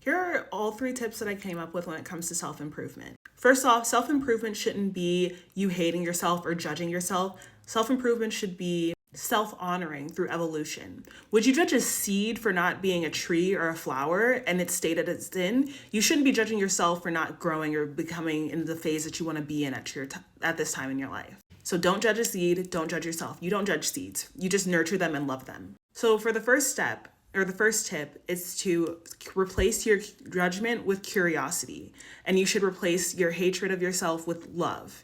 Here are all 3 tips that I came up with when it comes to self-improvement. First off, self-improvement shouldn't be you hating yourself or judging yourself. Self-improvement should be self-honoring through evolution. Would you judge a seed for not being a tree or a flower and its state that it's in? You shouldn't be judging yourself for not growing or becoming in the phase that you want to be in at this time in your life. So don't judge a seed, don't judge yourself. You don't judge seeds. You just nurture them and love them. So for the first step, or the first tip, is to replace your judgment with curiosity. And you should replace your hatred of yourself with love,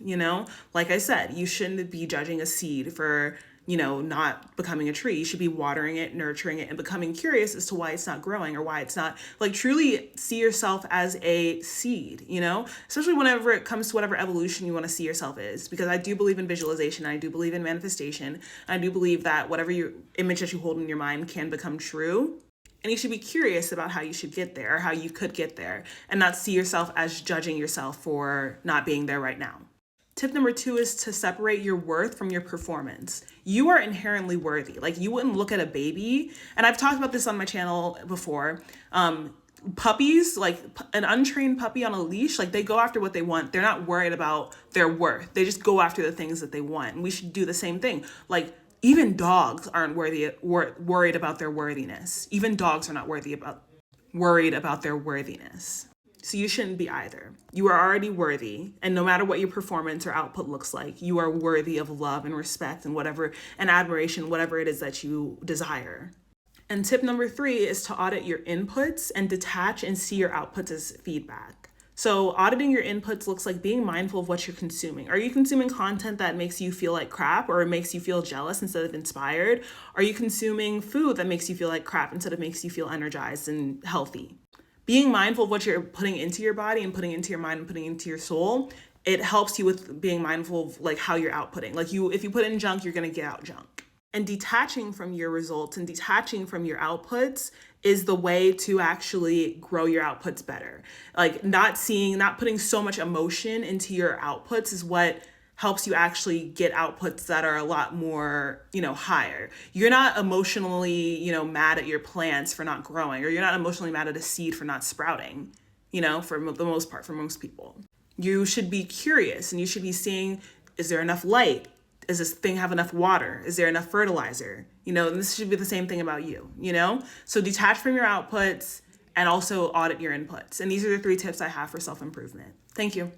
Like I said, you shouldn't be judging a seed for, not becoming a tree. You should be watering it, nurturing it, and becoming curious as to why it's not growing or why it's not, truly see yourself as a seed, Especially whenever it comes to whatever evolution you want to see yourself as. Because I do believe in visualization, I do believe in manifestation, I do believe that whatever image that you hold in your mind can become true. And you should be curious about how you should get there or how you could get there and not see yourself as judging yourself for not being there right now. Tip number 2 is to separate your worth from your performance. You are inherently worthy. You wouldn't look at a baby, and I've talked about this on my channel before. Puppies, an untrained puppy on a leash, they go after what they want. They're not worried about their worth. They just go after the things that they want. And we should do the same thing. Even dogs aren't worried about their worthiness. Even dogs are not worried about their worthiness. So you shouldn't be either. You are already worthy, and no matter what your performance or output looks like, you are worthy of love and respect and admiration, whatever it is that you desire. And tip number 3 is to audit your inputs and detach and see your outputs as feedback. So auditing your inputs looks like being mindful of what you're consuming. Are you consuming content that makes you feel like crap or makes you feel jealous instead of inspired? Are you consuming food that makes you feel like crap instead of makes you feel energized and healthy? Being mindful of what you're putting into your body and putting into your mind and putting into your soul, it helps you with being mindful of how you're outputting. If you put in junk, you're going to get out junk. And detaching from your results and detaching from your outputs is the way to actually grow your outputs better. Not putting so much emotion into your outputs is what helps you actually get outputs that are a lot more, higher. You're not emotionally, mad at your plants for not growing, or you're not emotionally mad at a seed for not sprouting, for the most part, for most people. You should be curious and you should be seeing, is there enough light? Does this thing have enough water? Is there enough fertilizer? And this should be the same thing about you, So detach from your outputs and also audit your inputs. And these are the 3 tips I have for self-improvement. Thank you.